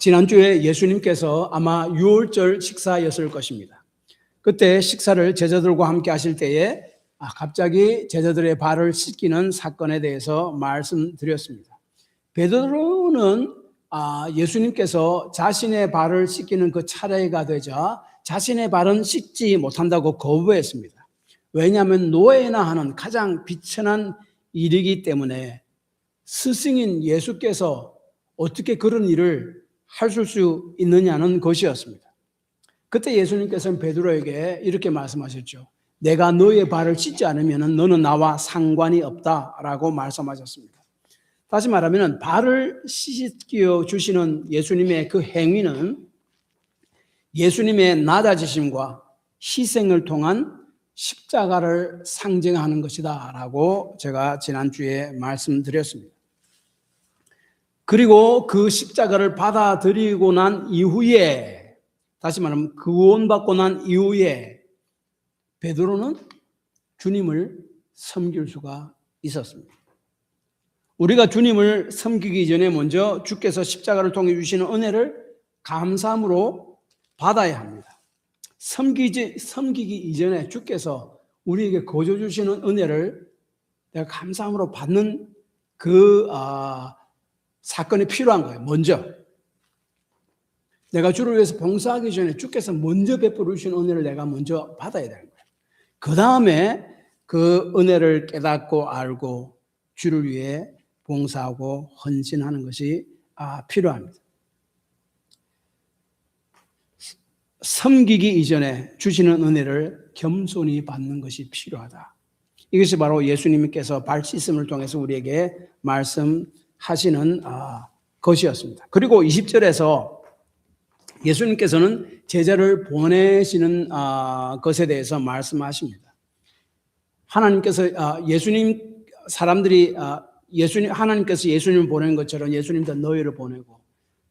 지난주에 예수님께서 아마 유월절 식사였을 것입니다. 그때 식사를 제자들과 함께 하실 때에 갑자기 제자들의 발을 씻기는 사건에 대해서 말씀드렸습니다. 베드로는 예수님께서 자신의 발을 씻기는 그 차례가 되자 자신의 발은 씻지 못한다고 거부했습니다. 왜냐하면 노예나 하는 가장 비천한 일이기 때문에 스승인 예수께서 어떻게 그런 일을 하실 수 있느냐는 것이었습니다. 그때 예수님께서는 베드로에게 이렇게 말씀하셨죠. 내가 너의 발을 씻지 않으면 너는 나와 상관이 없다라고 말씀하셨습니다. 다시 말하면 발을 씻겨 주시는 예수님의 그 행위는 예수님의 낮아지심과 희생을 통한 십자가를 상징하는 것이다 라고 제가 지난주에 말씀드렸습니다. 그리고 그 십자가를 받아들이고 난 이후에, 다시 말하면 구원받고 난 이후에 베드로는 주님을 섬길 수가 있었습니다. 우리가 주님을 섬기기 전에 먼저 주께서 십자가를 통해 주시는 은혜를 감사함으로 받아야 합니다. 섬기기 이전에 주께서 우리에게 거저 주시는 은혜를 내가 감사함으로 받는 그 사건이 필요한 거예요. 먼저 내가 주를 위해서 봉사하기 전에 주께서 먼저 베풀어 주신 은혜를 내가 먼저 받아야 되는 거예요. 그 다음에 그 은혜를 깨닫고 알고 주를 위해 봉사하고 헌신하는 것이 필요합니다. 섬기기 이전에 주시는 은혜를 겸손히 받는 것이 필요하다. 이것이 바로 예수님께서 발 씻음을 통해서 우리에게 말씀하시는 것이었습니다. 그리고 20절에서 예수님께서는 제자를 보내시는 것에 대해서 말씀하십니다. 하나님께서 하나님께서 예수님을 보낸 것처럼 예수님도 너희를 보내고,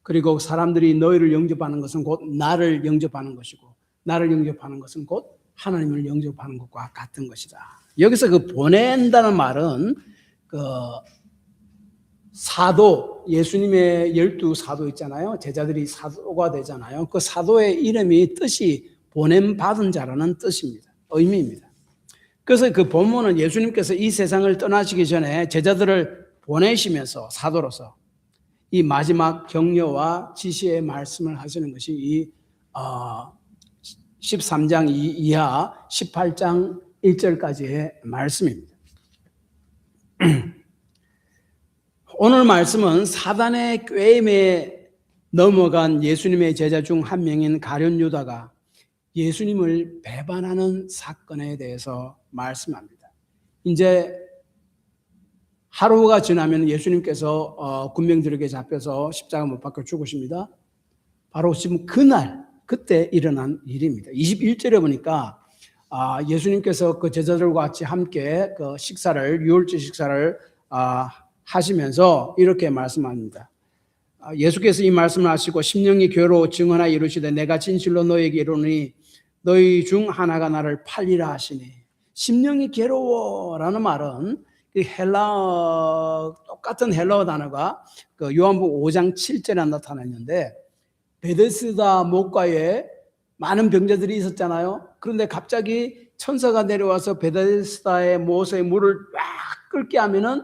그리고 사람들이 너희를 영접하는 것은 곧 나를 영접하는 것이고, 나를 영접하는 것은 곧 하나님을 영접하는 것과 같은 것이다. 여기서 그 보낸다는 말은 사도, 예수님의 12사도 있잖아요. 제자들이 사도가 되잖아요. 그 사도의 이름이 뜻이 보냄받은 자라는 뜻입니다. 의미입니다. 그래서 그 본문은 예수님께서 이 세상을 떠나시기 전에 제자들을 보내시면서 사도로서 이 마지막 격려와 지시의 말씀을 하시는 것이 이 13장 이하 18장 1절까지의 말씀입니다. 오늘 말씀은 사단의 꾀임에 넘어간 예수님의 제자 중 한 명인 가룟 유다가 예수님을 배반하는 사건에 대해서 말씀합니다. 이제 하루가 지나면 예수님께서 군병들에게 잡혀서 십자가 못 박혀 죽으십니다. 바로 지금 그때 일어난 일입니다. 21절에 보니까 예수님께서 그 제자들과 같이 함께 그 유월절 식사를 하시면서 이렇게 말씀합니다. 예수께서 이 말씀을 하시고 심령이 괴로워 증언하여 이르시되 내가 진실로 너에게 이르노니 너희 중 하나가 나를 팔리라 하시니, 심령이 괴로워라는 말은 똑같은 헬라어 단어가 그 요한복음 5장 7절에 나타났는데, 베데스다 목가에 많은 병자들이 있었잖아요. 그런데 갑자기 천사가 내려와서 베데스다의 못에 물을 막 끓게 하면은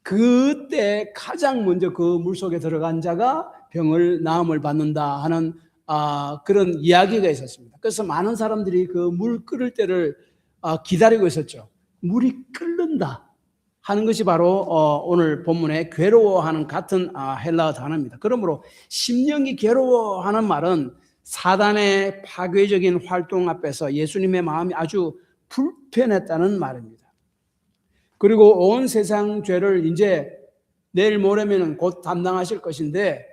그때 가장 먼저 그 물속에 들어간 자가 병을 나음을 받는다 하는 그런 이야기가 있었습니다. 그래서 많은 사람들이 그 물 끓을 때를 기다리고 있었죠. 물이 끓는다 하는 것이 바로 오늘 본문에 괴로워하는 같은 헬라어 단어입니다. 그러므로 심령이 괴로워하는 말은 사단의 파괴적인 활동 앞에서 예수님의 마음이 아주 불편했다는 말입니다. 그리고 온 세상 죄를 이제 내일 모레면 곧 담당하실 것인데,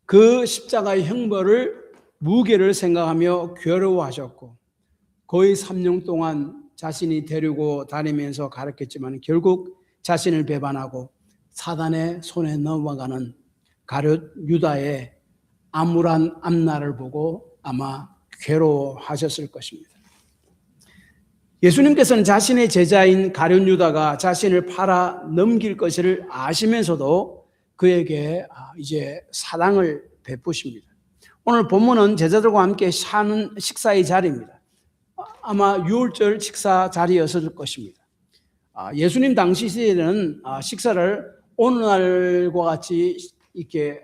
그 십자가의 형벌을 무게를 생각하며 괴로워하셨고, 거의 3년 동안 자신이 데리고 다니면서 가르쳤지만 결국 자신을 배반하고 사단의 손에 넘어가는 가룟 유다의 암울한 앞날을 보고 아마 괴로워하셨을 것입니다. 예수님께서는 자신의 제자인 가룟 유다가 자신을 팔아 넘길 것을 아시면서도 그에게 이제 사랑을 베푸십니다. 오늘 본문은 제자들과 함께 하는 식사의 자리입니다. 아마 유월절 식사 자리였을 것입니다. 예수님 당시 시대에는 식사를 오늘날과 같이 이렇게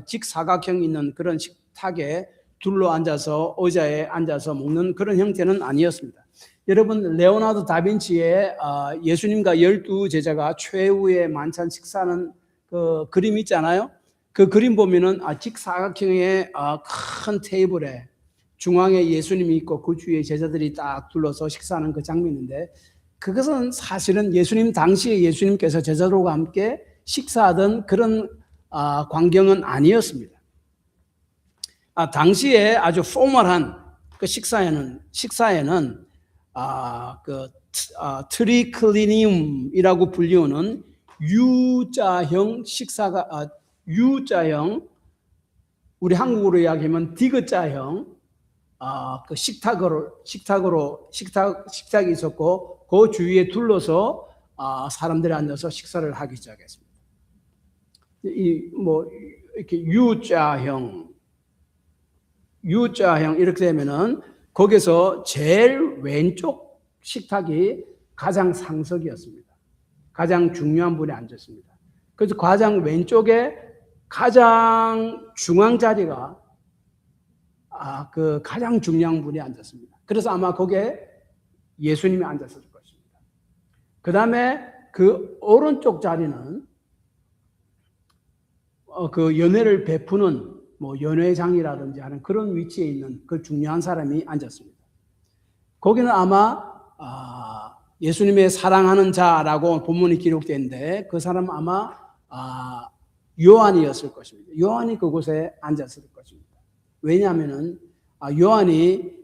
직사각형 있는 그런 식탁에 둘러 앉아서 의자에 앉아서 먹는 그런 형태는 아니었습니다. 여러분, 레오나르도 다빈치의 예수님과 12제자가 최후의 만찬 식사하는 그 그림 있잖아요. 그 그림 보면은 직사각형의 큰 테이블에 중앙에 예수님이 있고 그 주위에 제자들이 딱 둘러서 식사하는 그 장면인데, 그것은 사실은 예수님 당시에 예수님께서 제자들과 함께 식사하던 그런 광경은 아니었습니다. 당시에 아주 포멀한 그 식사에는 트리클리니움이라고 불리우는 U자형 식사가 U자형, 우리 한국어로 이야기하면 디귿자형 그 식탁이 있었고 그 주위에 둘러서 사람들이 앉아서 식사를 하기 시작했습니다. 이렇게 U자형 이렇게 되면은 거기서 제일 왼쪽 식탁이 가장 상석이었습니다. 가장 중요한 분이 앉았습니다. 그래서 가장 왼쪽에 가장 중앙 자리가 그 가장 중요한 분이 앉았습니다. 그래서 아마 거기에 예수님이 앉았을 것입니다. 그 다음에 그 오른쪽 자리는 그 연회를 베푸는 연회장이라든지 하는 그런 위치에 있는 그 중요한 사람이 앉았습니다. 거기는 아마 예수님의 사랑하는 자라고 본문이 기록되는데 그 사람은 아마 요한이었을 것입니다. 요한이 그곳에 앉았을 것입니다. 왜냐하면은 요한이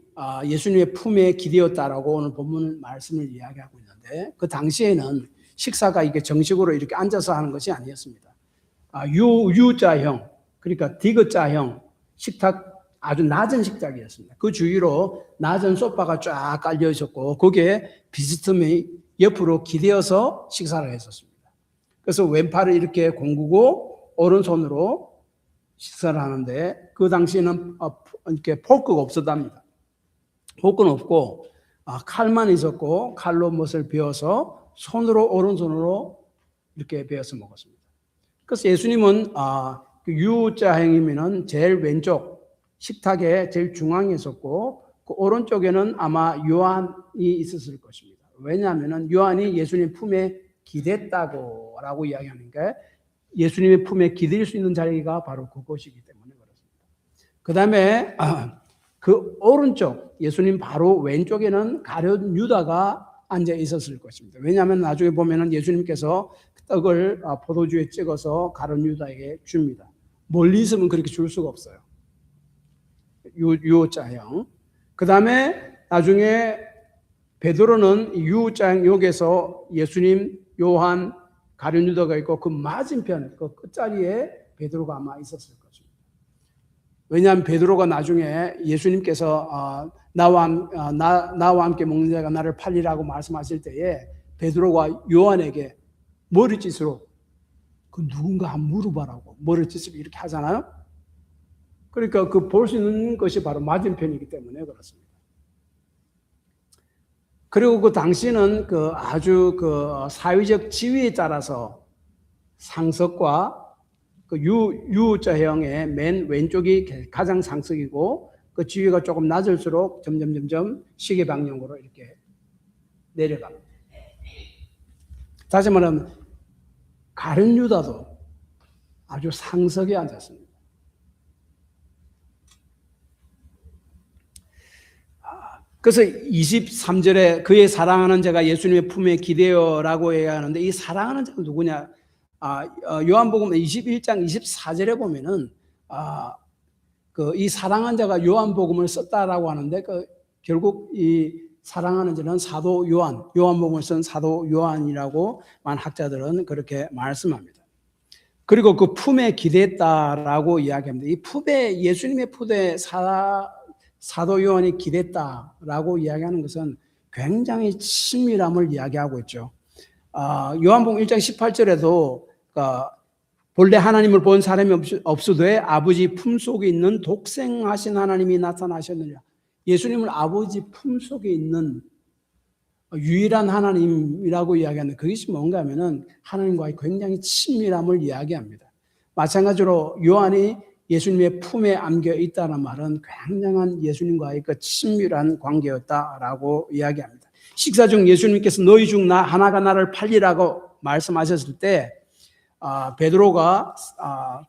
예수님의 품에 기대었다라고 오늘 본문 말씀을 이야기하고 있는데, 그 당시에는 식사가 이게 정식으로 이렇게 앉아서 하는 것이 아니었습니다. U자형, 그러니까 디귿자형 식탁, 아주 낮은 식탁이었습니다. 그 주위로 낮은 소파가 쫙 깔려 있었고 거기에 비스듬히 옆으로 기대어서 식사를 했었습니다. 그래서 왼팔을 이렇게 공구고 오른손으로 식사를 하는데, 그 당시에는 이렇게 포크가 없었답니다. 포크는 없고 칼만 있었고 칼로 무엇을 베어서 오른손으로 이렇게 베어서 먹었습니다. 그래서 예수님은 U자형이면은 제일 왼쪽 식탁의 제일 중앙에 있었고 그 오른쪽에는 아마 요한이 있었을 것입니다. 왜냐하면은 요한이 예수님 품에 기댔다고라고 이야기하니까 예수님의 품에 기댈 수 있는 자리가 바로 그곳이기 때문에 그렇습니다. 그 다음에 그 오른쪽 예수님 바로 왼쪽에는 가룟 유다가 앉아 있었을 것입니다. 왜냐하면 나중에 보면은 예수님께서 떡을 포도주에 찍어서 가룟 유다에게 줍니다. 멀리 있으면 그렇게 줄 수가 없어요. U자형. 그 다음에 나중에 베드로는 U자형 여기서 예수님, 요한, 가룟 유다가 있고 그 맞은편 그 끝자리에 베드로가 아마 있었을 것입니다. 왜냐하면 베드로가 나중에 예수님께서 나와 함께 먹는 자가 나를 팔리라고 말씀하실 때에 베드로가 요한에게 머리짓으로 그 누군가 한번 물어봐라고 머리짓으로 이렇게 하잖아요. 그러니까 그 볼 수 있는 것이 바로 맞은편이기 때문에 그렇습니다. 그리고 그 당시는 그 아주 그 사회적 지위에 따라서 상석과 그 U자형의 맨 왼쪽이 가장 상석이고 그 지위가 조금 낮을수록 점점 시계 방향으로 이렇게 내려갑니다. 다시 말하면 가룟 유다도 아주 상석에 앉았습니다. 그래서 23절에 그의 사랑하는 자가 예수님의 품에 기대어라고 해야 하는데, 이 사랑하는 자가 누구냐? 요한복음 21장 24절에 보면은 이 사랑하는 자가 요한복음을 썼다라고 하는데 결국 이 사랑하는 자는 사도 요한복음을 쓴 사도 요한이라고 많은 학자들은 그렇게 말씀합니다. 그리고 그 품에 기대했다라고 이야기합니다. 이 품에 예수님의 품에 사도 요한이 기댔다라고 이야기하는 것은 굉장히 친밀함을 이야기하고 있죠. 요한복음 1장 18절에도 본래 하나님을 본 사람이 없어도에 아버지 품속에 있는 독생하신 하나님이 나타나셨느냐. 예수님을 아버지 품속에 있는 유일한 하나님이라고 이야기하는데 그것이 뭔가 하면은 하나님과의 굉장히 친밀함을 이야기합니다. 마찬가지로 요한이 예수님의 품에 안겨 있다는 말은 굉장한 예수님과의 그 친밀한 관계였다라고 이야기합니다. 식사 중 예수님께서 너희 중 하나가 나를 팔리라고 말씀하셨을 때 베드로가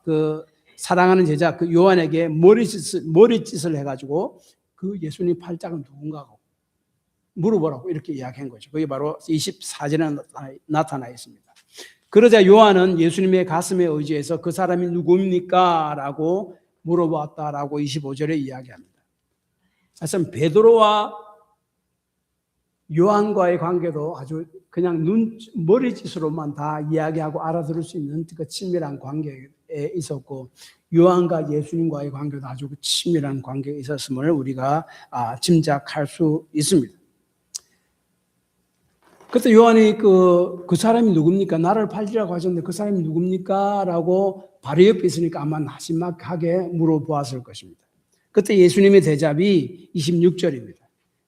그 사랑하는 제자 그 요한에게 머리짓을 해가지고 그 예수님 팔자가 누군가고 물어보라고 이렇게 이야기한 거죠. 그게 바로 24절에 나타나 있습니다. 그러자 요한은 예수님의 가슴에 의지해서 그 사람이 누굽니까? 라고 물어봤다라고 25절에 이야기합니다. 그래서 베드로와 요한과의 관계도 아주 그냥 머리짓으로만 다 이야기하고 알아들을 수 있는 그 친밀한 관계에 있었고 요한과 예수님과의 관계도 아주 친밀한 관계에 있었음을 우리가 짐작할 수 있습니다. 그때 요한이 그 사람이 누굽니까? 나를 팔리라고 하셨는데 그 사람이 누굽니까? 라고 바로 옆에 있으니까 아마 나지막하게 물어보았을 것입니다. 그때 예수님의 대답이 26절입니다.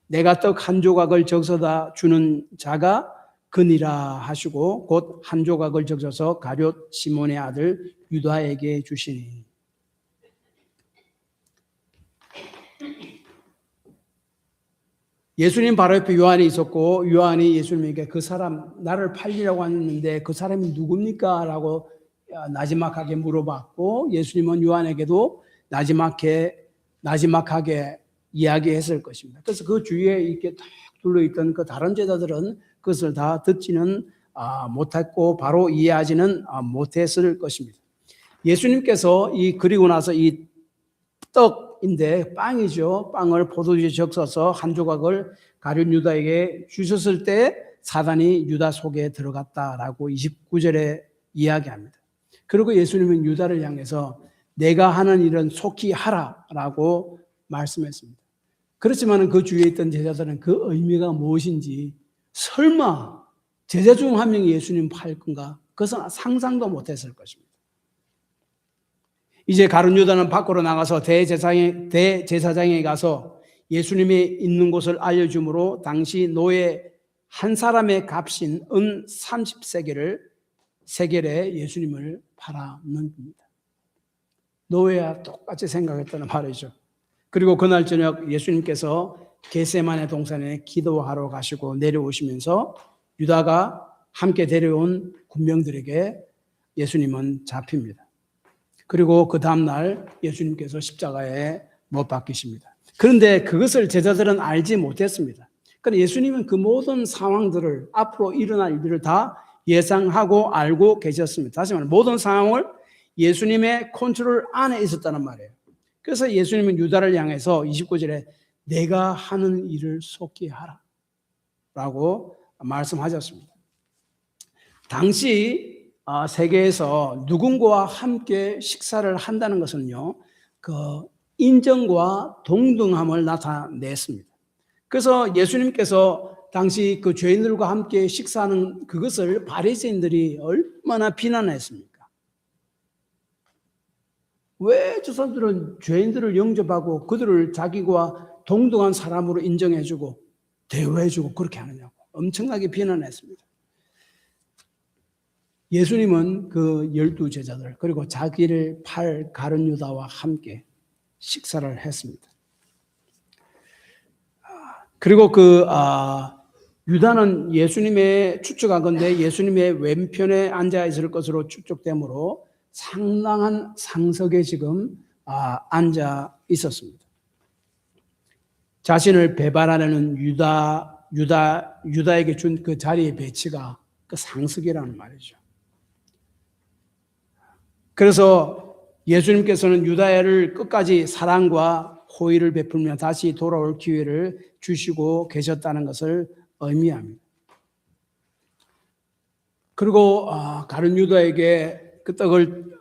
내가 떡 한 조각을 적셔다 주는 자가 그니라 하시고 곧 한 조각을 적셔서 가룟 시몬의 아들 유다에게 주시니. 예수님 바로 옆에 요한이 있었고 요한이 예수님에게 그 사람 나를 팔리라고 하는데 그 사람이 누굽니까? 라고 나지막하게 물어봤고 예수님은 요한에게도 나지막하게 이야기했을 것입니다. 그래서 그 주위에 이렇게 딱 둘러있던 그 다른 제자들은 그것을 다 듣지는 못했고 바로 이해하지는 못했을 것입니다. 예수님께서 그리고 나서 이 떡인데 빵이죠. 빵을 포도주에 적셔서 한 조각을 가룟 유다에게 주셨을 때 사단이 유다 속에 들어갔다라고 29절에 이야기합니다. 그리고 예수님은 유다를 향해서 내가 하는 일은 속히 하라라고 말씀했습니다. 그렇지만 그 주위에 있던 제자들은 그 의미가 무엇인지 설마 제자 중 한 명이 예수님 팔 건가? 그것은 상상도 못했을 것입니다. 이제 가룟 유다는 밖으로 나가서 대제사장에 가서 예수님이 있는 곳을 알려주므로 당시 노예 한 사람의 값인 은 30세겔에 예수님을 팔아넘깁니다. 노예와 똑같이 생각했다는 말이죠. 그리고 그날 저녁 예수님께서 겟세마네 동산에 기도하러 가시고 내려오시면서 유다가 함께 데려온 군병들에게 예수님은 잡힙니다. 그리고 그 다음날 예수님께서 십자가에 못 박히십니다. 그런데 그것을 제자들은 알지 못했습니다. 그러나 예수님은 그 모든 상황들을 앞으로 일어날 일들을 다 예상하고 알고 계셨습니다. 다시 말해 모든 상황을 예수님의 컨트롤 안에 있었다는 말이에요. 그래서 예수님은 유다를 향해서 29절에 내가 하는 일을 속히 하라 라고 말씀하셨습니다. 당시 세계에서 누군가와 함께 식사를 한다는 것은요, 그 인정과 동등함을 나타냈습니다. 그래서 예수님께서 당시 그 죄인들과 함께 식사하는 그것을 바리새인들이 얼마나 비난했습니까? 왜 저 사람들은 죄인들을 영접하고 그들을 자기와 동등한 사람으로 인정해주고 대우해주고 그렇게 하느냐고 엄청나게 비난했습니다. 예수님은 그 12제자들 그리고 자기를 팔 가룟 유다와 함께 식사를 했습니다. 그리고 유다는 예수님의 추측한 건데 예수님의 왼편에 앉아 있을 것으로 추측되므로 상당한 상석에 지금 앉아 있었습니다. 자신을 배반하려는 유다에게 준 그 자리의 배치가 그 상석이라는 말이죠. 그래서 예수님께서는 유다를 끝까지 사랑과 호의를 베풀며 다시 돌아올 기회를 주시고 계셨다는 것을 의미합니다. 그리고 가룟 유다에게 그 떡을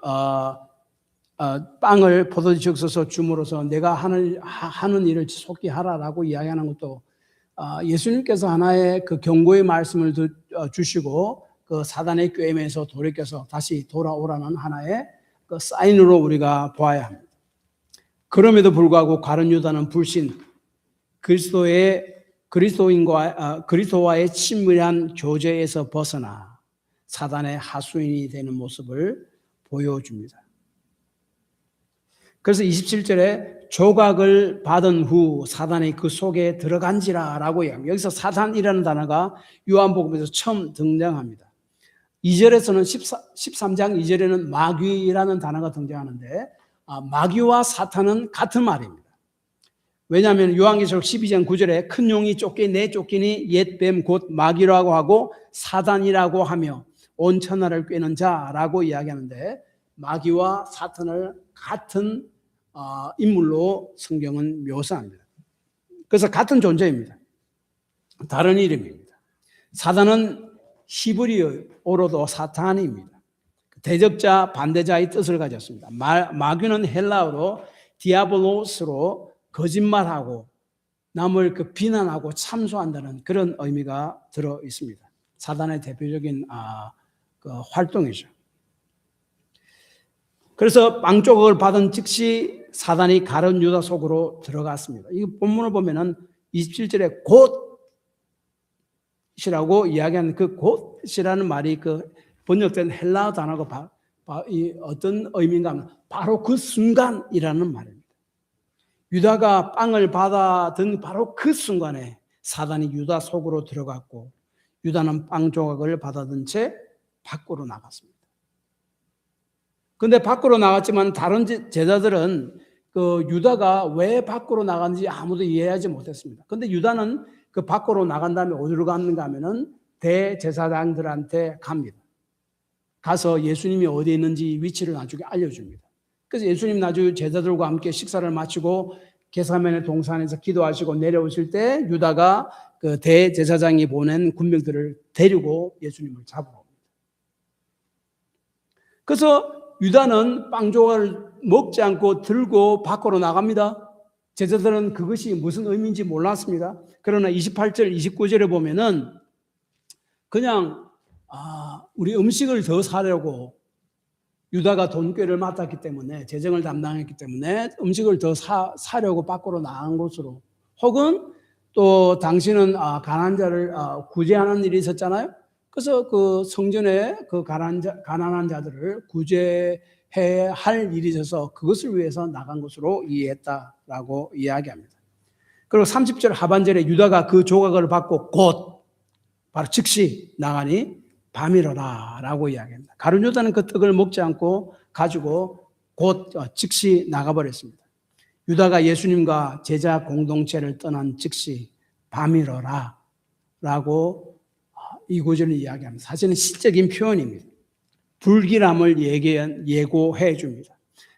빵을 포도주 적셔서 줌으로써 내가 하는 일을 속히 하라라고 이야기하는 것도 예수님께서 하나의 그 경고의 말씀을 주시고 그 사단의 꾀임에서 돌이켜서 다시 돌아오라는 하나의 그 사인으로 우리가 보아야 합니다. 그럼에도 불구하고 가룟 유다는 불신, 그리스도와의 친밀한 교제에서 벗어나 사단의 하수인이 되는 모습을 보여줍니다. 그래서 27절에 조각을 받은 후 사단이 그 속에 들어간지라라고 이야기합니다. 여기서 사단이라는 단어가 요한복음에서 처음 등장합니다. 2절에서는 13장 2절에는 마귀라는 단어가 등장하는데 마귀와 사탄은 같은 말입니다. 왜냐하면 요한계시록 12장 9절에 큰 용이 쫓기니 쫓기니 옛 뱀 곧 마귀라고 하고 사단이라고 하며 온 천하를 꿰는 자라고 이야기하는데 마귀와 사탄을 같은 인물로 성경은 묘사합니다. 그래서 같은 존재입니다. 다른 이름입니다. 사단은 히브리어로도 사탄입니다. 대적자, 반대자의 뜻을 가졌습니다. 마귀는 헬라어로 디아블로스로 거짓말하고 남을 비난하고 참소한다는 그런 의미가 들어 있습니다. 사단의 대표적인 활동이죠. 그래서 빵 조각을 받은 즉시 사단이 가룟 유다 속으로 들어갔습니다. 이 본문을 보면은 27절에 곧이라고 이야기하는 그 곧이라는 말이 번역된 헬라어 단어가 어떤 의미인가 하면 바로 그 순간이라는 말입니다. 유다가 빵을 받아든 바로 그 순간에 사단이 유다 속으로 들어갔고 유다는 빵 조각을 받아든 채 밖으로 나갔습니다. 그런데 밖으로 나갔지만 다른 제자들은 유다가 왜 밖으로 나갔는지 아무도 이해하지 못했습니다. 그런데 유다는 그 밖으로 나간 다음에 어디로 갔는가 하면은 대제사장들한테 갑니다. 가서 예수님이 어디에 있는지 위치를 나중에 알려줍니다. 그래서 예수님 나중에 제자들과 함께 식사를 마치고 게사면의 동산에서 기도하시고 내려오실 때 유다가 그 대제사장이 보낸 군병들을 데리고 예수님을 잡으러 옵니다. 그래서 유다는 빵 조각을 먹지 않고 들고 밖으로 나갑니다. 제자들은 그것이 무슨 의미인지 몰랐습니다. 그러나 28절, 29절에 보면은 그냥 우리 음식을 더 사려고 유다가 돈꾀를 맡았기 때문에 재정을 담당했기 때문에 음식을 더 사려고 밖으로 나간 곳으로 혹은 또 당신은 가난한 자를 구제하는 일이 있었잖아요. 그래서 그 성전에 그 가난한 자들을 구제해야 할 일이 있어서 그것을 위해서 나간 것으로 이해했다라고 이야기합니다. 그리고 30절 하반절에 유다가 그 조각을 받고 곧 바로 즉시 나가니 밤이로라 라고 이야기합니다. 가룟 유다는 그 떡을 먹지 않고 가지고 곧 즉시 나가버렸습니다. 유다가 예수님과 제자 공동체를 떠난 즉시 밤이로라 라고 이 구절을 이야기합니다. 사실은 시적인 표현입니다. 불길함을 예고해 줍니다.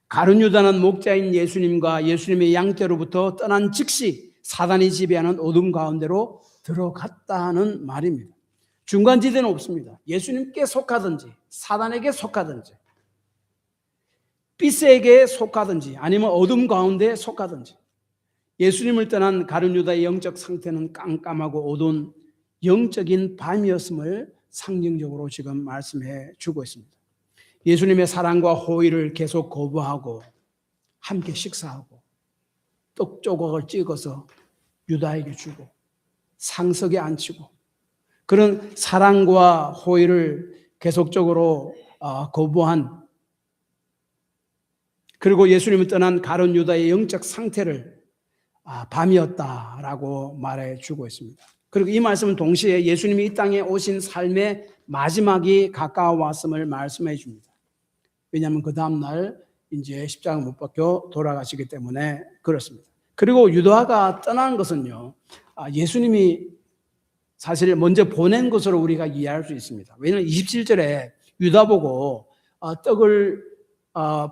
가룟 유다는 목자인 예수님과 예수님의 양떼로부터 떠난 즉시 사단이 지배하는 어둠 가운데로 들어갔다는 말입니다. 중간지대는 없습니다. 예수님께 속하든지 사단에게 속하든지 빛에게 속하든지 아니면 어둠 가운데 속하든지 예수님을 떠난 가룟 유다의 영적 상태는 깜깜하고 어두운 영적인 밤이었음을 상징적으로 지금 말씀해 주고 있습니다. 예수님의 사랑과 호의를 계속 거부하고 함께 식사하고 떡 조각을 찍어서 유다에게 주고 상석에 앉히고 그런 사랑과 호의를 계속적으로 거부한 그리고 예수님을 떠난 가룟 유다의 영적 상태를 밤이었다라고 말해주고 있습니다. 그리고 이 말씀은 동시에 예수님이 이 땅에 오신 삶의 마지막이 가까워왔음을 말씀해 줍니다. 왜냐하면 그 다음날 이제 십자가 못 박혀 돌아가시기 때문에 그렇습니다. 그리고 유다가 떠난 것은요, 예수님이 사실 먼저 보낸 것으로 우리가 이해할 수 있습니다. 왜냐하면 27절에 유다 보고 떡을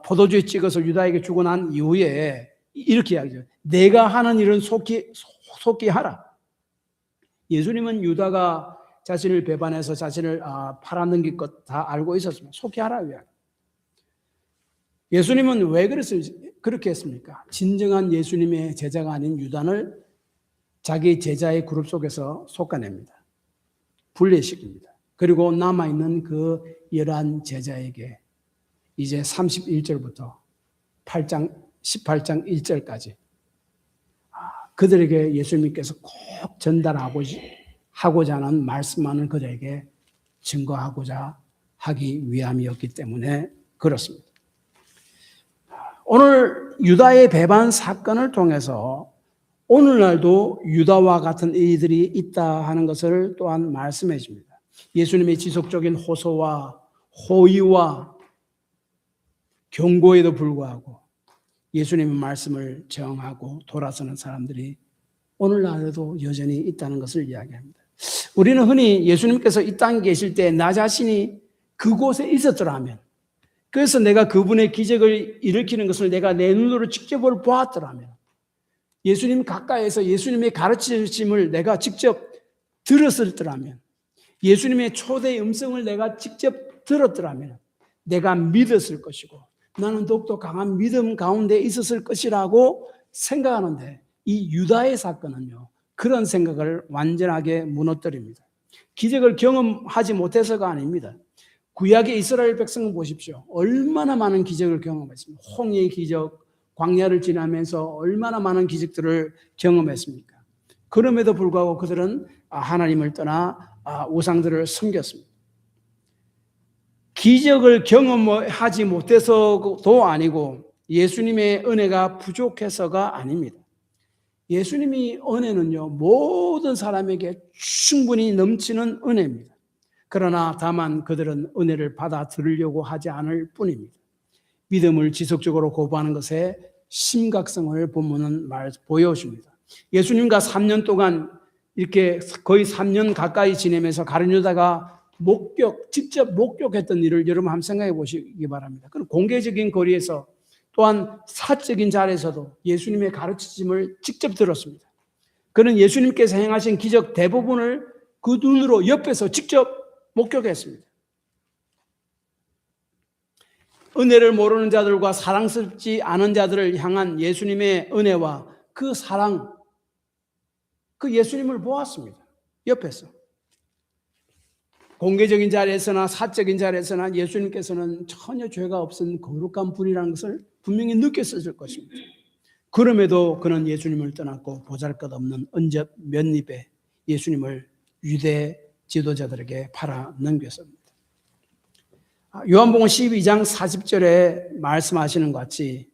포도주에 찍어서 유다에게 주고 난 이후에 이렇게 이야기해요. 내가 하는 일은 속히 하라. 예수님은 유다가 자신을 배반해서 자신을 팔아넘길 것 다 알고 있었습니다. 속히 하라. 예수님은 왜 그렇게 했습니까? 진정한 예수님의 제자가 아닌 유다를 자기 제자의 그룹 속에서 솎아냅니다. 분리시킵니다. 그리고 남아있는 그 11 제자에게 이제 31절부터 18장 1절까지 그들에게 예수님께서 꼭 전달하고자 하는 말씀만을 그들에게 증거하고자 하기 위함이었기 때문에 그렇습니다. 오늘 유다의 배반 사건을 통해서 오늘날도 유다와 같은 이들이 있다 하는 것을 또한 말씀해 줍니다. 예수님의 지속적인 호소와 호의와 경고에도 불구하고 예수님의 말씀을 저항하고 돌아서는 사람들이 오늘날에도 여전히 있다는 것을 이야기합니다. 우리는 흔히 예수님께서 이 땅에 계실 때 나 자신이 그곳에 있었더라면, 그래서 내가 그분의 기적을 일으키는 것을 내가 내 눈으로 직접 보았더라면, 예수님 가까이에서 예수님의 가르치심을 내가 직접 들었을더라면, 예수님의 초대의 음성을 내가 직접 들었더라면 내가 믿었을 것이고 나는 더욱더 강한 믿음 가운데 있었을 것이라고 생각하는데, 이 유다의 사건은요, 그런 생각을 완전하게 무너뜨립니다. 기적을 경험하지 못해서가 아닙니다. 구약의 이스라엘 백성을 보십시오. 얼마나 많은 기적을 경험했습니까? 홍해의 기적, 광야를 지나면서 얼마나 많은 기적들을 경험했습니까? 그럼에도 불구하고 그들은 하나님을 떠나 우상들을 섬겼습니다. 기적을 경험하지 못해서도 아니고 예수님의 은혜가 부족해서가 아닙니다. 예수님의 은혜는요, 모든 사람에게 충분히 넘치는 은혜입니다. 그러나 다만 그들은 은혜를 받아들이려고 하지 않을 뿐입니다. 믿음을 지속적으로 고부하는 것의 심각성을 본문은 보여줍니다. 예수님과 3년 동안 이렇게 거의 3년 가까이 지내면서 가룟 유다가 직접 목격했던 일을 여러분 한번 생각해 보시기 바랍니다. 그럼 공개적인 거리에서 또한 사적인 자리에서도 예수님의 가르치심을 직접 들었습니다. 그는 예수님께서 행하신 기적 대부분을 그 눈으로 옆에서 직접 목격했습니다. 은혜를 모르는 자들과 사랑스럽지 않은 자들을 향한 예수님의 은혜와 그 사랑, 그 예수님을 보았습니다. 옆에서. 공개적인 자리에서나 사적인 자리에서나 예수님께서는 전혀 죄가 없은 거룩한 분이라는 것을 분명히 느꼈을 것입니다. 그럼에도 그는 예수님을 떠났고 보잘것없는 언접 몇입에 예수님을 유대 지도자들에게 팔아 넘겼습니다. 요한복음 12장 40절에 말씀하시는 것 같이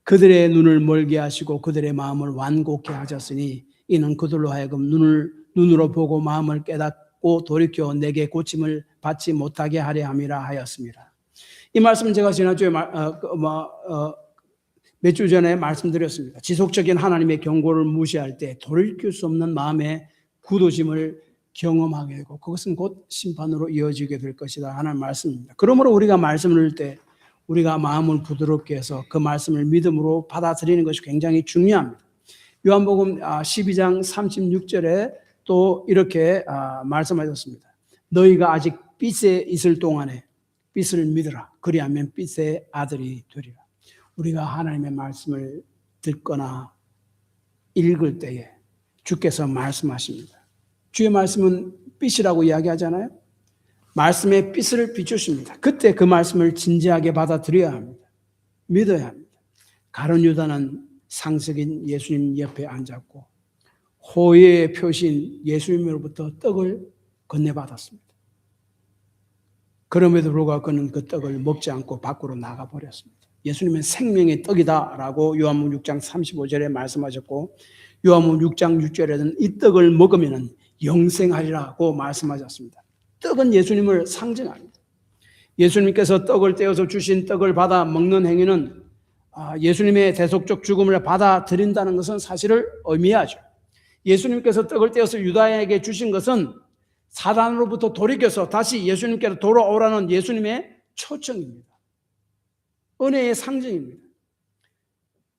그들의 눈을 멀게 하시고 그들의 마음을 완곡케 하셨으니 이는 그들로 하여금 눈으로 보고 마음을 깨닫고 돌이켜 내게 고침을 받지 못하게 하려 함이라 하였습니다. 이 말씀은 제가 지난주에 몇 주 전에 말씀드렸습니다. 지속적인 하나님의 경고를 무시할 때 돌이킬 수 없는 마음의 굳어짐을 경험하게 되고 그것은 곧 심판으로 이어지게 될 것이다 하는 말씀입니다. 그러므로 우리가 말씀을 읽을 때 우리가 마음을 부드럽게 해서 그 말씀을 믿음으로 받아들이는 것이 굉장히 중요합니다. 요한복음 12장 36절에 또 이렇게 말씀하셨습니다. 너희가 아직 빛에 있을 동안에 빛을 믿으라. 그리하면 빛의 아들이 되리라. 우리가 하나님의 말씀을 듣거나 읽을 때에 주께서 말씀하십니다. 주의 말씀은 빛이라고 이야기하잖아요. 말씀의 빛을 비추십니다. 그때 그 말씀을 진지하게 받아들여야 합니다. 믿어야 합니다. 가룟 유다는 상석인 예수님 옆에 앉았고 호의의 표시인 예수님으로부터 떡을 건네받았습니다. 그럼에도 불구하고 그는 그 떡을 먹지 않고 밖으로 나가버렸습니다. 예수님은 생명의 떡이다라고 요한복음 6장 35절에 말씀하셨고 요한복음 6장 6절에는 이 떡을 먹으면 영생하리라고 말씀하셨습니다. 떡은 예수님을 상징합니다. 예수님께서 떡을 떼어서 주신 떡을 받아 먹는 행위는 예수님의 대속적 죽음을 받아들인다는 것은 사실을 의미하죠. 예수님께서 떡을 떼어서 유다에게 주신 것은 사단으로부터 돌이켜서 다시 예수님께로 돌아오라는 예수님의 초청입니다. 은혜의 상징입니다.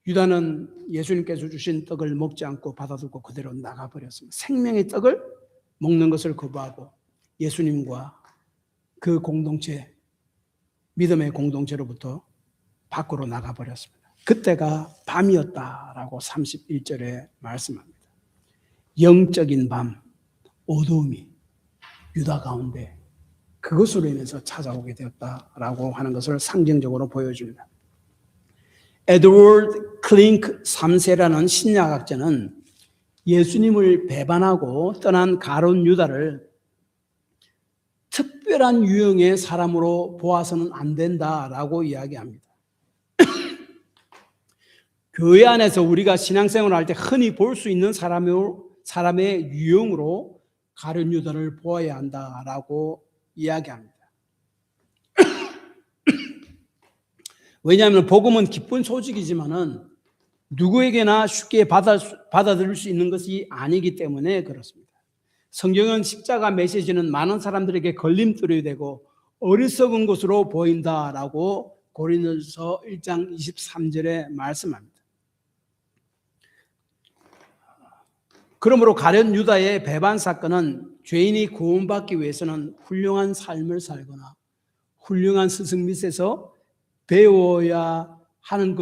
유다는 예수님께서 주신 떡을 먹지 않고 받아들고 그대로 나가버렸습니다. 생명의 떡을 먹는 것을 거부하고 예수님과 그 공동체, 믿음의 공동체로부터 밖으로 나가버렸습니다. 그때가 밤이었다라고 31절에 말씀합니다. 영적인 밤, 어두움이 유다 가운데 그것으로 인해서 찾아오게 되었다라고 하는 것을 상징적으로 보여줍니다. 에드워드 클링크 3세라는 신약학자는 예수님을 배반하고 떠난 가룟 유다를 특별한 유형의 사람으로 보아서는 안 된다라고 이야기합니다. 교회 안에서 우리가 신앙생활을 할 때 흔히 볼 수 있는 사람의 유형으로 가룟 유다를 보아야 한다라고 이야기합니다. 왜냐하면 복음은 기쁜 소식이지만은 누구에게나 쉽게 받아들일 수 있는 것이 아니기 때문에 그렇습니다. 성경은 십자가 메시지는 많은 사람들에게 걸림돌이 되고 어리석은 것으로 보인다라고 고린도서 1장 23절에 말씀합니다. 그러므로 가룟 유다의 배반 사건은 죄인이 구원받기 위해서는 훌륭한 삶을 살거나 훌륭한 스승 밑에서 배워야 하는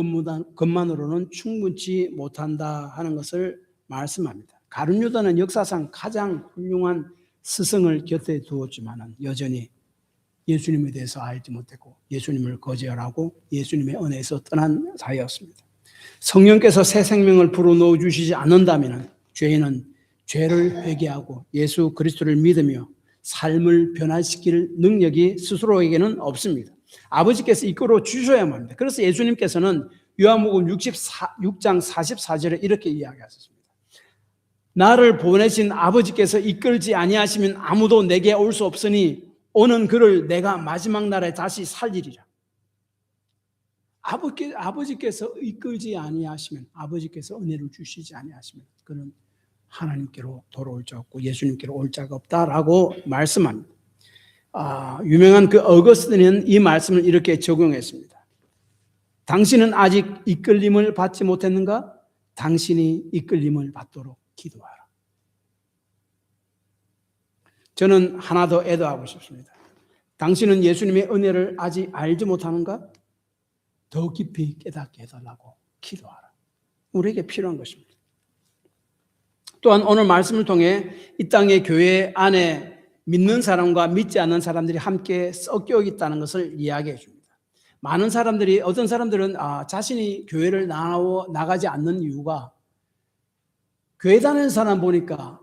것만으로는 충분치 못한다 하는 것을 말씀합니다. 가룟 유다는 역사상 가장 훌륭한 스승을 곁에 두었지만 여전히 예수님에 대해서 알지 못했고 예수님을 거절하고 예수님의 은혜에서 떠난 사이였습니다. 성령께서 새 생명을 불어넣어 주시지 않는다면 죄인은 죄를 회개하고 예수 그리스도를 믿으며 삶을 변화시킬 능력이 스스로에게는 없습니다. 아버지께서 이끌어 주셔야만 합니다. 그래서 예수님께서는 요한복음 6장 44절에 이렇게 이야기하셨습니다. 나를 보내신 아버지께서 이끌지 아니하시면 아무도 내게 올 수 없으니 오는 그를 내가 마지막 날에 다시 살리리라. 아버지께서 이끌지 아니하시면, 아버지께서 은혜를 주시지 아니하시면 그는 하나님께로 돌아올 자 없고 예수님께로 올 자가 없다라고 말씀합니다. 유명한 그 어거스틴은 이 말씀을 이렇게 적용했습니다. 당신은 아직 이끌림을 받지 못했는가? 당신이 이끌림을 받도록 기도하라. 저는 하나 더 애도하고 싶습니다. 당신은 예수님의 은혜를 아직 알지 못하는가? 더 깊이 깨닫게 해달라고 기도하라. 우리에게 필요한 것입니다. 또한 오늘 말씀을 통해 이 땅의 교회 안에 믿는 사람과 믿지 않는 사람들이 함께 섞여 있다는 것을 이야기해 줍니다. 많은 사람들이, 어떤 사람들은 자신이 교회를 나가지 않는 이유가 교회 다니는 사람 보니까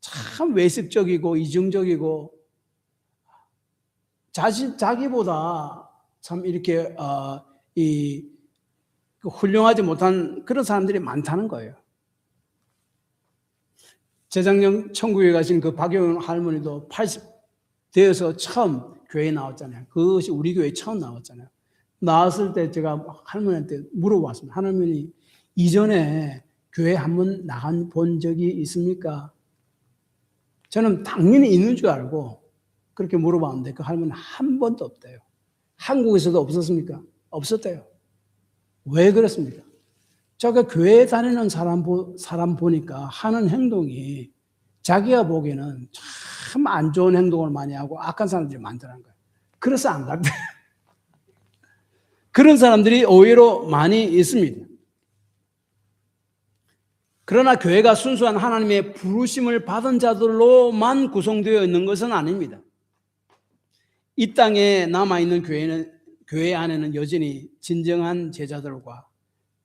참 외식적이고 이중적이고 자기보다 참 이렇게 훌륭하지 못한 그런 사람들이 많다는 거예요. 재작년 천국에 가신 그 박영은 할머니도 80 되어서 처음 교회에 나왔잖아요. 그것이 우리 교회에 처음 나왔잖아요. 나왔을 때 제가 할머니한테 물어봤습니다. 할머니, 이전에 교회 한번 나간 적이 있습니까? 저는 당연히 있는 줄 알고 그렇게 물어봤는데 그 할머니는 한 번도 없대요. 한국에서도 없었습니까? 없었대요. 왜 그렇습니까? 제가 교회 다니는 사람 보니까 하는 행동이 자기가 보기에는 참 안 좋은 행동을 많이 하고 악한 사람들이 많다는 거예요. 그래서 안 간대요. 그런 사람들이 의외로 많이 있습니다. 그러나 교회가 순수한 하나님의 부르심을 받은 자들로만 구성되어 있는 것은 아닙니다. 이 땅에 남아있는 교회 안에는 여전히 진정한 제자들과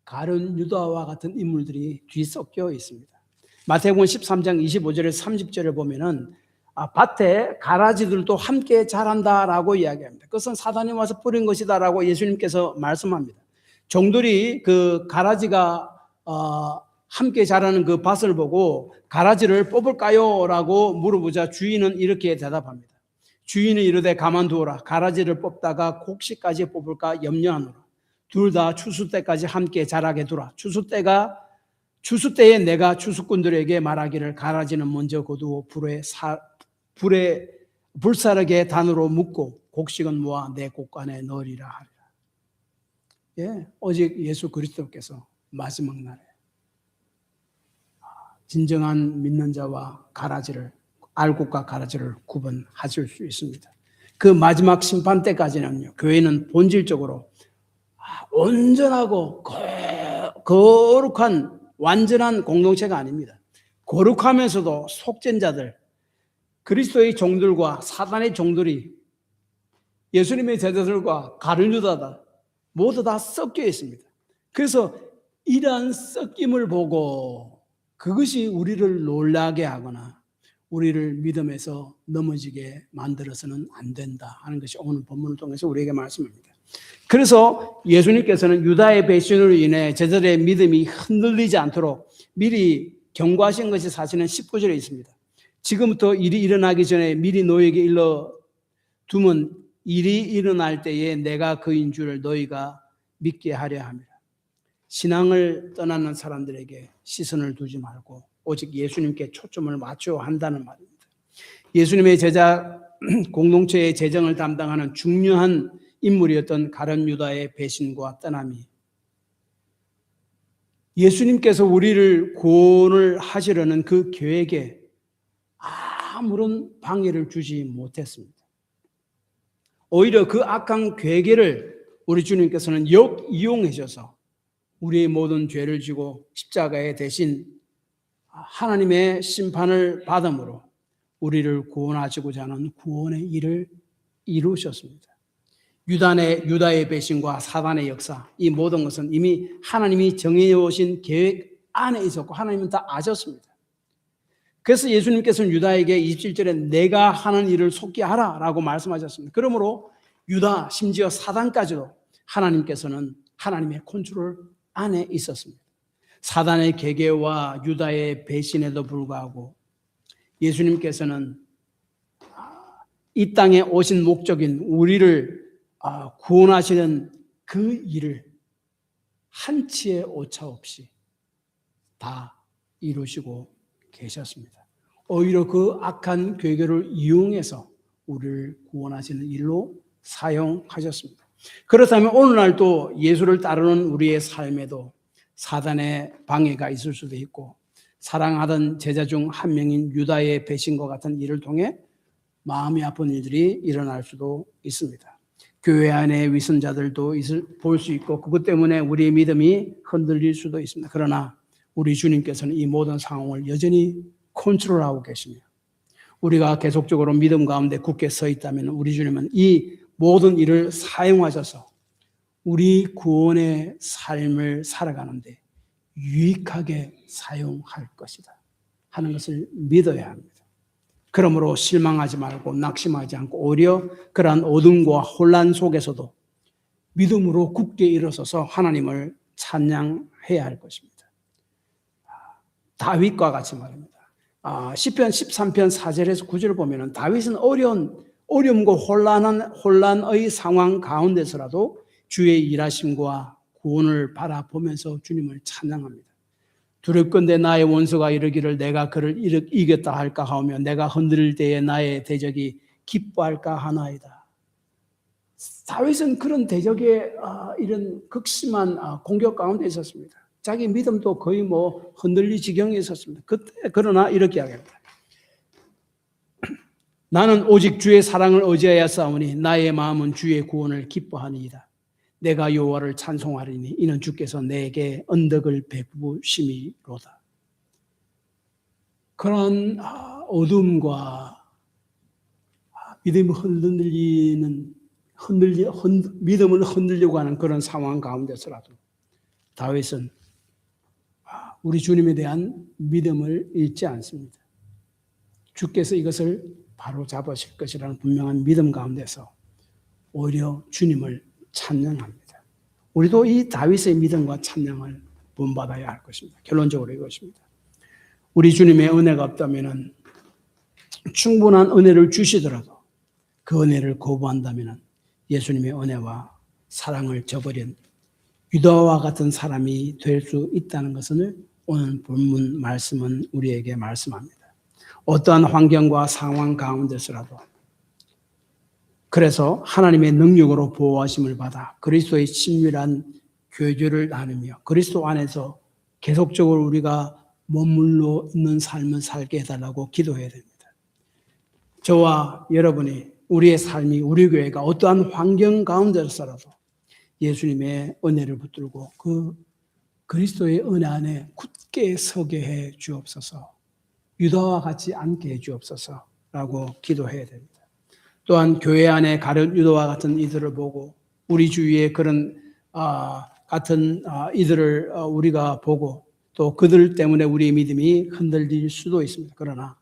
가룟 유다와 같은 인물들이 뒤섞여 있습니다. 마태복음 13장 25절에 30절을 보면은 밭에 가라지들도 함께 자란다라고 이야기합니다. 그것은 사단이 와서 뿌린 것이다라고 예수님께서 말씀합니다. 종들이 그 가라지가 함께 자라는 그 밭을 보고 가라지를 뽑을까요? 라고 물어보자 주인은 이렇게 대답합니다. 주인은 이르되 가만두어라. 가라지를 뽑다가 곡식까지 뽑을까 염려하노라. 둘 다 추수 때까지 함께 자라게 두라. 추수 때에 내가 추수꾼들에게 말하기를 가라지는 먼저 거두어 불사르게 단으로 묶고 곡식은 모아 내 곡간에 넣으리라 하리라. 예, 오직 예수 그리스도께서 마지막 날에 진정한 믿는 자와 가라지를, 알곡과 가라지를 구분하실 수 있습니다. 그 마지막 심판 때까지는요, 교회는 본질적으로 온전하고 거룩한 완전한 공동체가 아닙니다. 거룩하면서도 속된 자들, 그리스도의 종들과 사단의 종들이 예수님의 제자들과 가룟 유다다 모두 다 섞여 있습니다. 그래서 이러한 섞임을 보고 그것이 우리를 놀라게 하거나 우리를 믿음에서 넘어지게 만들어서는 안 된다 하는 것이 오늘 본문을 통해서 우리에게 말씀합니다. 그래서 예수님께서는 유다의 배신으로 인해 제자들의 믿음이 흔들리지 않도록 미리 경고하신 것이 사실은 19절에 있습니다. 지금부터 일이 일어나기 전에 미리 너희에게 일러두면 일이 일어날 때에 내가 그인 줄 너희가 믿게 하려 함이라. 신앙을 떠나는 사람들에게 시선을 두지 말고 오직 예수님께 초점을 맞춰야 한다는 말입니다. 예수님의 제자 공동체의 재정을 담당하는 중요한 인물이었던 가룟 유다의 배신과 떠남이 예수님께서 우리를 구원을 하시려는 그 계획에 아무런 방해를 주지 못했습니다. 오히려 그 악한 계획을 우리 주님께서는 역이용하셔서 우리의 모든 죄를 지고 십자가에 대신 하나님의 심판을 받음으로 우리를 구원하시고자 하는 구원의 일을 이루셨습니다. 유다의 배신과 사단의 역사, 이 모든 것은 이미 하나님이 정해오신 계획 안에 있었고 하나님은 다 아셨습니다. 그래서 예수님께서는 유다에게 27절에 내가 하는 일을 속히 하라 라고 말씀하셨습니다. 그러므로 유다 심지어 사단까지도 하나님께서는 하나님의 컨트롤 안에 있었습니다. 사단의 계계와 유다의 배신에도 불구하고 예수님께서는 이 땅에 오신 목적인 우리를 구원하시는 그 일을 한치의 오차 없이 다 이루시고 계셨습니다. 오히려 그 악한 괴계를 이용해서 우리를 구원하시는 일로 사용하셨습니다. 그렇다면 오늘날도 예수를 따르는 우리의 삶에도 사단의 방해가 있을 수도 있고 사랑하던 제자 중 한 명인 유다의 배신과 같은 일을 통해 마음이 아픈 일들이 일어날 수도 있습니다. 교회 안에 위선자들도 볼 수 있고 그것 때문에 우리의 믿음이 흔들릴 수도 있습니다. 그러나 우리 주님께서는 이 모든 상황을 여전히 컨트롤하고 계시며 우리가 계속적으로 믿음 가운데 굳게 서 있다면 우리 주님은 이 모든 일을 사용하셔서 우리 구원의 삶을 살아가는데 유익하게 사용할 것이다 하는 것을 믿어야 합니다. 그러므로 실망하지 말고 낙심하지 않고 오히려 그러한 어둠과 혼란 속에서도 믿음으로 굳게 일어서서 하나님을 찬양해야 할 것입니다. 다윗과 같이 말입니다. 시편 13편 4절에서 9절을 보면 다윗은 어려움과 혼란의 상황 가운데서라도 주의 일하심과 구원을 바라보면서 주님을 찬양합니다. 두렵건대 나의 원수가 이르기를 내가 그를 이겼다 할까 하며 내가 흔들릴 때에 나의 대적이 기뻐할까 하나이다. 다윗은 그런 대적의 이런 극심한 공격 가운데 있었습니다. 자기 믿음도 거의 흔들릴 지경에 있었습니다. 그러나 이렇게 이야기합니다. 나는 오직 주의 사랑을 의지하여 싸우니 나의 마음은 주의 구원을 기뻐하니이다. 내가 여호와를 찬송하리니 이는 주께서 내게 언덕을 베푸심이로다. 그런 어둠과 믿음을 믿음을 흔들려고 하는 그런 상황 가운데서라도 다윗은 우리 주님에 대한 믿음을 잃지 않습니다. 주께서 이것을 바로 잡으실 것이라는 분명한 믿음 가운데서 오히려 주님을 찬양합니다. 우리도 이 다윗의 믿음과 찬양을 본받아야 할 것입니다. 결론적으로 이것입니다. 우리 주님의 은혜가 없다면 충분한 은혜를 주시더라도 그 은혜를 거부한다면 예수님의 은혜와 사랑을 저버린 유다와 같은 사람이 될 수 있다는 것을 오늘 본문 말씀은 우리에게 말씀합니다. 어떠한 환경과 상황 가운데서라도 그래서 하나님의 능력으로 보호하심을 받아 그리스도의 친밀한 교제를 나누며 그리스도 안에서 계속적으로 우리가 머물러 있는 삶을 살게 해달라고 기도해야 됩니다. 저와 여러분이 우리의 삶이 우리 교회가 어떠한 환경 가운데서라도 예수님의 은혜를 붙들고 그 그리스도의 은혜 안에 굳게 서게 해 주옵소서. 유다와 같이 앉게 해 주옵소서라고 기도해야 됩니다. 또한 교회 안에 가룟 유다와 같은 이들을 보고 우리 주위에 그런 같은 이들을 우리가 보고 또 그들 때문에 우리의 믿음이 흔들릴 수도 있습니다. 그러나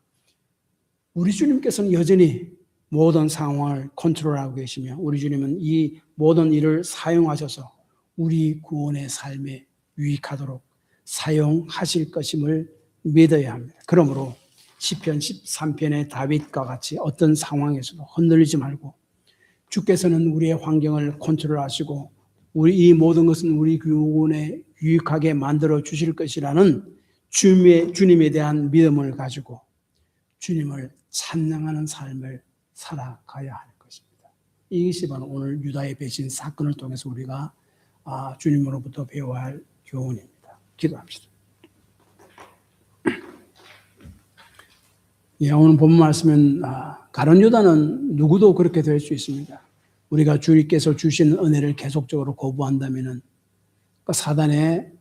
우리 주님께서는 여전히 모든 상황을 컨트롤하고 계시며 우리 주님은 이 모든 일을 사용하셔서 우리 구원의 삶에 유익하도록 사용하실 것임을 믿어야 합니다. 그러므로 시편 13편의 다윗과 같이 어떤 상황에서도 흔들리지 말고 주께서는 우리의 환경을 컨트롤하시고 우리 이 모든 것은 우리 구원에 유익하게 만들어 주실 것이라는 주님에 대한 믿음을 가지고 주님을 찬양하는 삶을 살아가야 할 것입니다. 이것이 바로 오늘 유다의 배신 사건을 통해서 우리가 주님으로부터 배워야 할 교훈입니다. 기도합시다. 예, 오늘 본문 말씀은 가룟 유다는 누구도 그렇게 될 수 있습니다. 우리가 주님께서 주신 은혜를 계속적으로 거부한다면은 사단의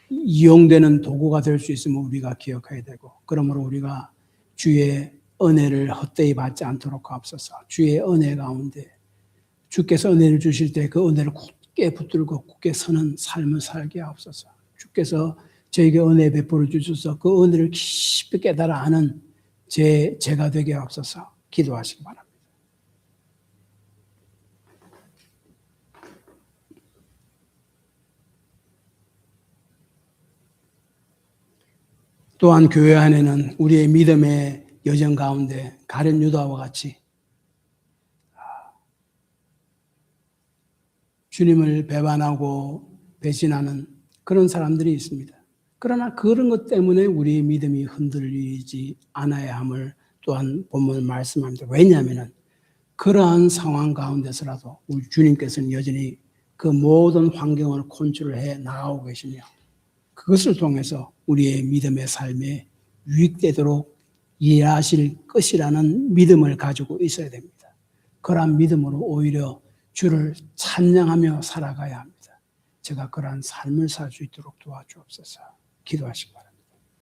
이용되는 도구가 될 수 있음을 우리가 기억해야 되고, 그러므로 우리가 주의 은혜를 헛되이 받지 않도록 하옵소서. 주의 은혜 가운데 주께서 은혜를 주실 때 그 은혜를 굳게 붙들고 굳게 서는 삶을 살게 하옵소서. 주께서 저에게 은혜 베풀어 주셔서 그 은혜를 깊이 깨달아 아는 제가 되게 하옵소서. 기도하시기 바랍니다. 또한 교회 안에는 우리의 믿음의 여정 가운데 가룟 유다와 같이 주님을 배반하고 배신하는 그런 사람들이 있습니다. 그러나 그런 것 때문에 우리의 믿음이 흔들리지 않아야 함을 또한 본문 말씀합니다. 왜냐하면 그러한 상황 가운데서라도 우리 주님께서는 여전히 그 모든 환경을 컨트롤해 나가고 계시며 그것을 통해서 우리의 믿음의 삶에 유익되도록 일하실 것이라는 믿음을 가지고 있어야 됩니다. 그러한 믿음으로 오히려 주를 찬양하며 살아가야 합니다. 제가 그러한 삶을 살 수 있도록 도와주옵소서. 기도하시기 바랍니다.